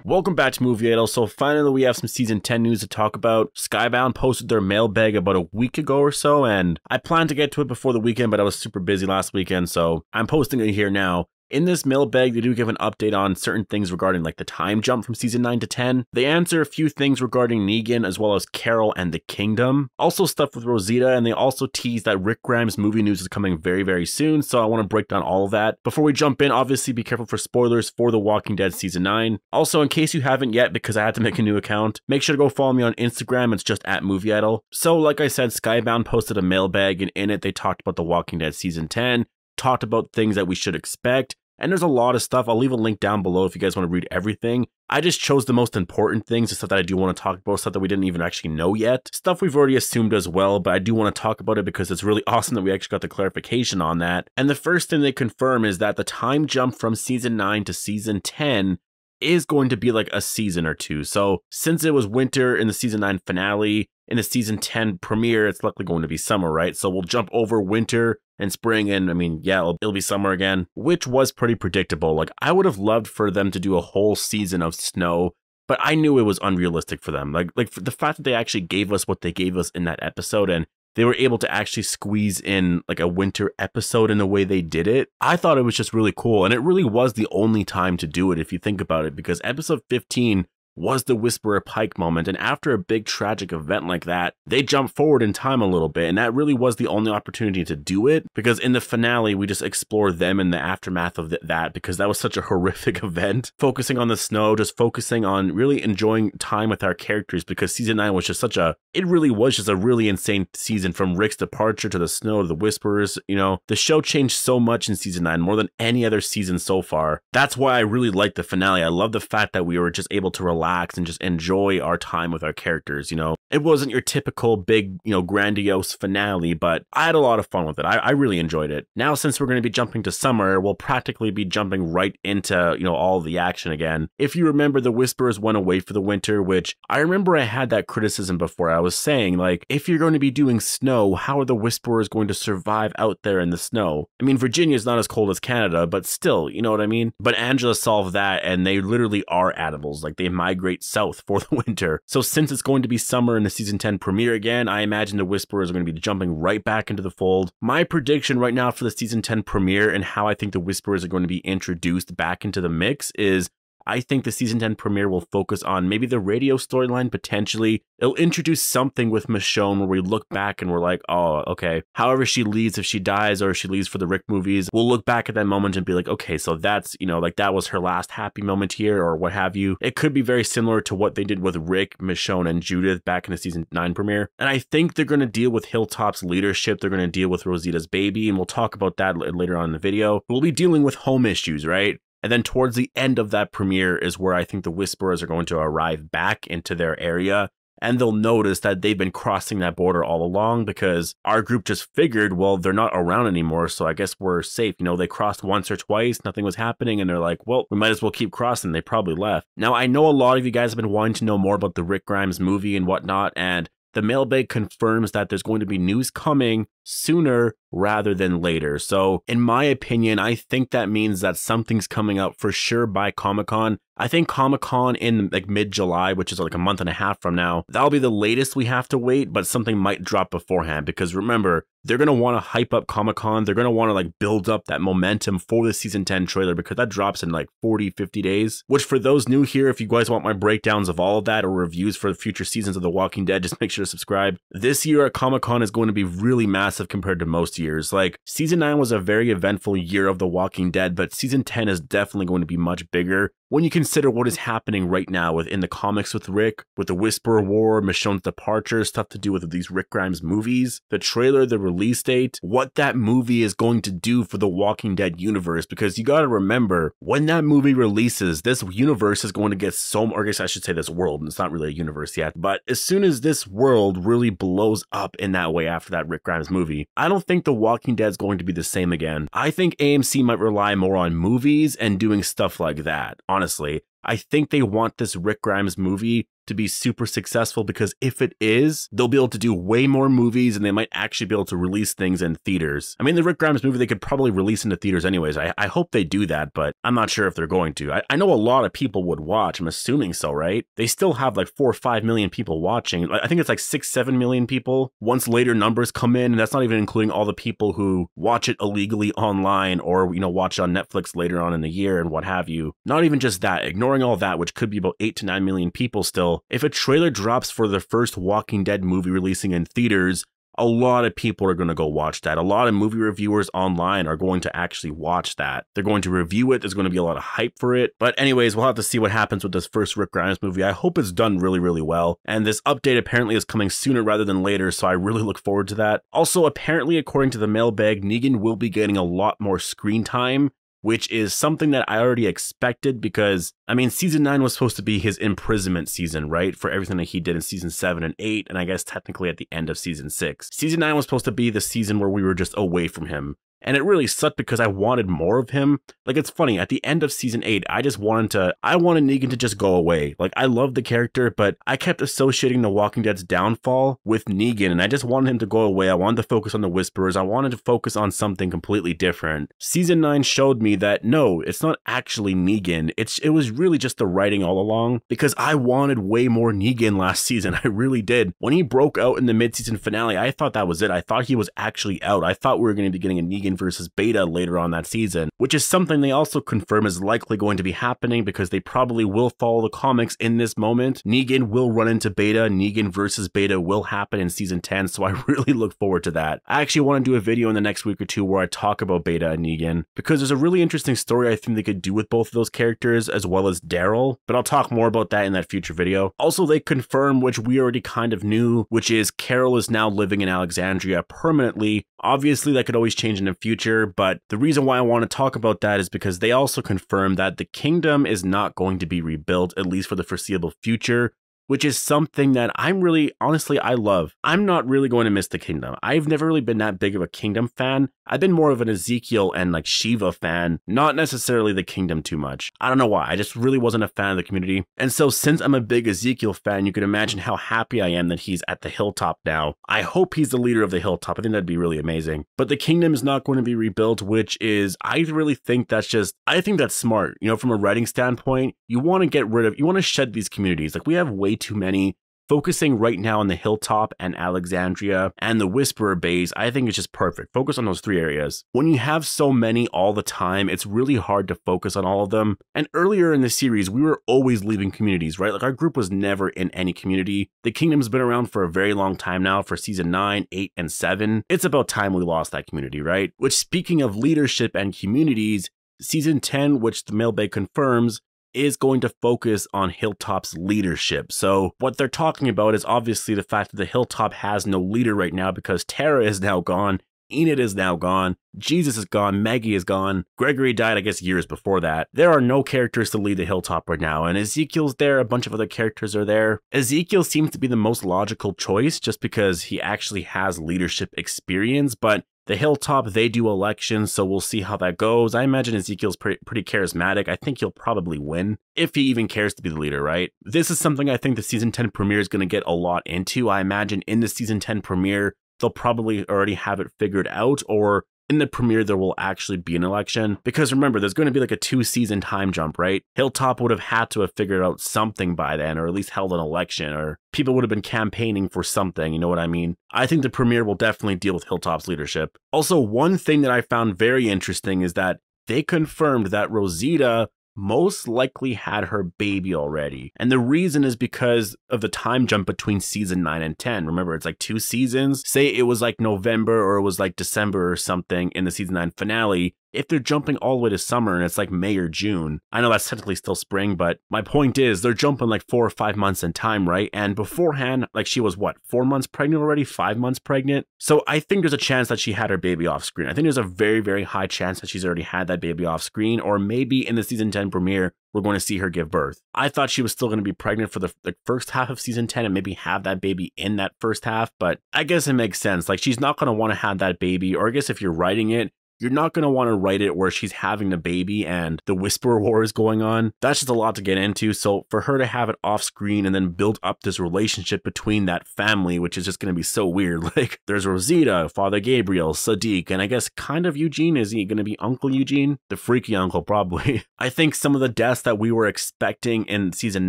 Welcome back to MOVIEidol. So finally we have some season 10 news to talk about. Skybound posted their mailbag about a week ago or so, and I planned to get to it before the weekend, but I was super busy last weekend, so I'm posting it here now. In this mailbag, they do give an update on certain things regarding like the time jump from season 9 to 10. They answer a few things regarding Negan as well as Carol and the Kingdom. Also stuff with Rosita, and they also tease that Rick Grimes movie news is coming very, very soon, so I want to break down all of that. Before we jump in, obviously be careful for spoilers for The Walking Dead season 9. Also, in case you haven't yet, because I had to make a new account, make sure to go follow me on Instagram. It's just at MOVIEidol. So like I said, Skybound posted a mailbag, and in it they talked about The Walking Dead season 10, talked about things that we should expect. And there's a lot of stuff. I'll leave a link down below if you guys want to read everything. I just chose the most important things, the stuff that I do want to talk about, stuff that we didn't even actually know yet. Stuff we've already assumed as well, but I do want to talk about it because it's really awesome that we actually got the clarification on that. And the first thing they confirm is that the time jump from season 9 to season 10 is going to be like a season or two. So since it was winter in the season 9 finale, in the season 10 premiere, it's likely going to be summer, right? So we'll jump over winter and spring, and I mean, yeah, it'll be summer again, which was pretty predictable. Like, I would have loved for them to do a whole season of snow, but I knew it was unrealistic for them. Like the fact that they actually gave us what they gave us in that episode, and they were able to actually squeeze in like a winter episode in the way they did it, I thought it was just really cool. And it really was the only time to do it if you think about it, because episode 15 was the Whisperer Pike moment, and after a big tragic event like that, they jumped forward in time a little bit, and that really was the only opportunity to do it, because in the finale, we just explored them in the aftermath of that, because that was such a horrific event, focusing on the snow, just focusing on really enjoying time with our characters, because season 9 was just it really was just a really insane season, from Rick's departure to the snow to the Whisperers. You know, the show changed so much in season 9, more than any other season so far. That's why I really liked the finale. I love the fact that we were just able to relax and just enjoy our time with our characters. You know, it wasn't your typical big, grandiose finale, but I had a lot of fun with it. I really enjoyed it. Now, since we're going to be jumping to summer, we'll practically be jumping right into, all the action again. If you remember, the Whisperers went away for the winter, which I remember I had that criticism before. I was saying, like, if you're going to be doing snow, how are the Whisperers going to survive out there in the snow? I mean, Virginia's not as cold as Canada, but still, you know what I mean? But Angela solved that, and they literally are animals. Like, they migrate south for the winter. So since it's going to be summer in the season 10 premiere again, I imagine the Whisperers are going to be jumping right back into the fold. My prediction right now for the season 10 premiere and how I think the Whisperers are going to be introduced back into the mix is, I think the season 10 premiere will focus on maybe the radio storyline, potentially. It'll introduce something with Michonne where we look back and we're like, oh, okay. However she leaves, if she dies or if she leaves for the Rick movies, we'll look back at that moment and be like, okay, so that's, like that was her last happy moment here or what have you. It could be very similar to what they did with Rick, Michonne, and Judith back in the season 9 premiere. And I think they're going to deal with Hilltops Leadership. They're going to deal with Rosita's baby, and we'll talk about that later on in the video. We'll be dealing with home issues, right? And then towards the end of that premiere is where I think the Whisperers are going to arrive back into their area, and they'll notice that they've been crossing that border all along, because our group just figured, well, they're not around anymore, so I guess we're safe. They crossed once or twice, nothing was happening, and they're like, well, we might as well keep crossing. They probably left. Now, I know a lot of you guys have been wanting to know more about the Rick Grimes movie and whatnot, and the mailbag confirms that there's going to be news coming sooner rather than later. So in my opinion, I think that means that something's coming up for sure by Comic-Con. I think Comic-Con in like mid-July, which is like a month and a half from now, that'll be the latest we have to wait, but something might drop beforehand, because remember, they're going to want to hype up Comic-Con. They're going to want to like build up that momentum for the season 10 trailer, because that drops in like 40-50 days, which for those new here, if you guys want my breakdowns of all of that or reviews for the future seasons of The Walking Dead, just make sure to subscribe. This year at Comic-Con is going to be really massive compared to most years. Like, season 9 was a very eventful year of The Walking Dead, but season 10 is definitely going to be much bigger when you consider what is happening right now within the comics with Rick, with the Whisperer War, Michonne's departure, stuff to do with these Rick Grimes movies, the trailer, the release date, what that movie is going to do for the Walking Dead universe. Because you gotta remember, when that movie releases, this universe is going to get or I guess I should say this world, and it's not really a universe yet, but as soon as this world really blows up in that way after that Rick Grimes movie, I don't think The Walking Dead is going to be the same again. I think AMC might rely more on movies and doing stuff like that. Honestly, I think they want this Rick Grimes movie to be super successful, because if it is, they'll be able to do way more movies and they might actually be able to release things in theaters. I mean, the Rick Grimes movie, they could probably release into theaters anyways. I hope they do that, but I'm not sure if they're going to. I know a lot of people would watch. I'm assuming so, right? They still have like 4 or 5 million people watching. I think it's like 6, 7 million people once later numbers come in, and that's not even including all the people who watch it illegally online or, you know, watch it on Netflix later on in the year and what have you. Not even just that, ignoring all that, which could be about 8 to 9 million people still. If a trailer drops for the first Walking Dead movie releasing in theaters, a lot of people are going to go watch that. A lot of movie reviewers online are going to actually watch that. They're going to review it. There's going to be a lot of hype for it. But anyways, we'll have to see what happens with this first Rick Grimes movie. I hope it's done really, really well. And this update apparently is coming sooner rather than later, so I really look forward to that. Also, apparently, according to the mailbag, Negan will be getting a lot more screen time, which is something that I already expected because, I mean, season 9 was supposed to be his imprisonment season, right? For everything that he did in season 7 and 8, and I guess technically at the end of season 6. Season 9 was supposed to be the season where we were just away from him. And it really sucked because I wanted more of him. Like, it's funny, at the end of season 8, I wanted Negan to just go away. Like, I loved the character, but I kept associating The Walking Dead's downfall with Negan, and I just wanted him to go away. I wanted to focus on the Whisperers. I wanted to focus on something completely different. Season 9 showed me that, no, it's not actually Negan. It was really just the writing all along, because I wanted way more Negan last season. I really did. When he broke out in the mid-season finale, I thought that was it. I thought he was actually out. I thought we were going to be getting a Negan versus Beta later on that season, which is something they also confirm is likely going to be happening because they probably will follow the comics in this moment. Negan will run into Beta. Negan versus Beta will happen in season 10, so I really look forward to that. I actually want to do a video in the next week or two where I talk about Beta and Negan, because there's a really interesting story I think they could do with both of those characters, as well as Daryl, but I'll talk more about that in that future video. Also, they confirm, which we already kind of knew, which is Carol is now living in Alexandria permanently. Obviously, that could always change in the future, but the reason why I want to talk about that is because they also confirm that the kingdom is not going to be rebuilt, at least for the foreseeable future, which is something that I'm really, honestly, I love. I'm not really going to miss the kingdom. I've never really been that big of a kingdom fan. I've been more of an Ezekiel and like Shiva fan, not necessarily the kingdom too much. I don't know why, I just really wasn't a fan of the community. And so since I'm a big Ezekiel fan, you can imagine how happy I am that he's at the Hilltop now. I hope he's the leader of the Hilltop. I think that'd be really amazing. But the kingdom is not going to be rebuilt, which is, I really think that's just, I think that's smart. You know, from a writing standpoint, you want to shed these communities. Like, we have way too many. Focusing right now on the Hilltop and Alexandria and the Whisperer base, I think it's just perfect. Focus on those 3 areas. When you have so many all the time, it's really hard to focus on all of them. And earlier in the series, we were always leaving communities, right? Like, our group was never in any community. The kingdom's been around for a very long time now, for season 9, 8, and 7. It's about time we lost that community, right? Which, speaking of leadership and communities, season 10, which the mailbag confirms, is going to focus on Hilltop's leadership. So what they're talking about is obviously the fact that the Hilltop has no leader right now because Tara is now gone, Enid is now gone, Jesus is gone, Maggie is gone, Gregory died, I guess, years before that. There are no characters to lead the Hilltop right now, and Ezekiel's there, a bunch of other characters are there. Ezekiel seems to be the most logical choice just because he actually has leadership experience, but the Hilltop, they do elections, so we'll see how that goes. I imagine Ezekiel's pretty charismatic. I think he'll probably win, if he even cares to be the leader, right? This is something I think the season 10 premiere is going to get a lot into. I imagine in the season 10 premiere, they'll probably already have it figured out, or in the premiere, there will actually be an election. Because remember, there's going to be like a 2-season time jump, right? Hilltop would have had to have figured out something by then, or at least held an election, or people would have been campaigning for something, you know what I mean? I think the premiere will definitely deal with Hilltop's leadership. Also, one thing that I found very interesting is that they confirmed that Rosita most likely had her baby already. And the reason is because of the time jump between season 9 and 10. Remember, it's like 2 seasons. Say it was like November or it was like December or something in the season 9 finale. If they're jumping all the way to summer and it's like May or June, I know that's technically still spring, but my point is they're jumping like 4 or 5 months in time, right? And beforehand, like, she was what, 4 months pregnant already, 5 months pregnant? So I think there's a chance that she had her baby off screen. I think there's a very, very high chance that she's already had that baby off screen, or maybe in the season 10 premiere, we're going to see her give birth. I thought she was still going to be pregnant for the first half of season 10 and maybe have that baby in that first half, but I guess it makes sense. Like, she's not going to want to have that baby, or I guess if you're writing it, you're not going to want to write it where she's having a baby and the Whisperer War is going on. That's just a lot to get into. So for her to have it off screen and then build up this relationship between that family, which is just going to be so weird. Like there's Rosita, Father Gabriel, Sadiq, and I guess kind of Eugene. Is he going to be Uncle Eugene? The freaky uncle, probably. I think some of the deaths that we were expecting in season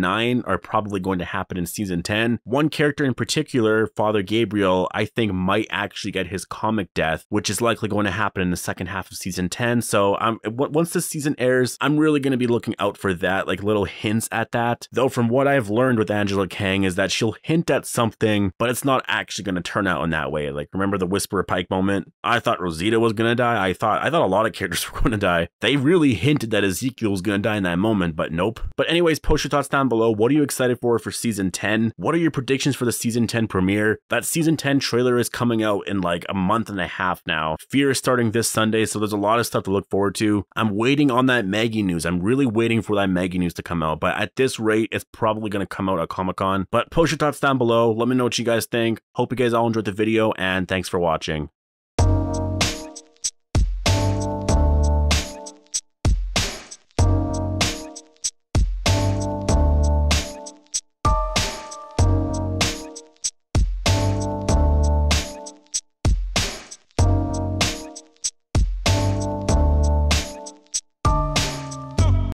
9 are probably going to happen in season 10. One character in particular, Father Gabriel, I think might actually get his comic death, which is likely going to happen in the second half of season 10. So once this season airs, I'm really going to be looking out for that, like little hints at that. Though from what I've learned with Angela Kang is that she'll hint at something, but it's not actually going to turn out in that way. Like remember the Whisperer Pike moment? I thought Rosita was going to die. I thought a lot of characters were going to die. They really hinted that Ezekiel was going to die in that moment, but nope. But anyways, post your thoughts down below. What are you excited for season 10? What are your predictions for the season 10 premiere? That season 10 trailer is coming out in like a month and a half now. Fear is starting this Sunday, so there's a lot of stuff to look forward to. I'm waiting on that Maggie news. I'm really waiting for that Maggie news to come out, but at this rate, it's probably going to come out at Comic-Con. But post your thoughts down below. Let me know what you guys think. Hope you guys all enjoyed the video, and thanks for watching.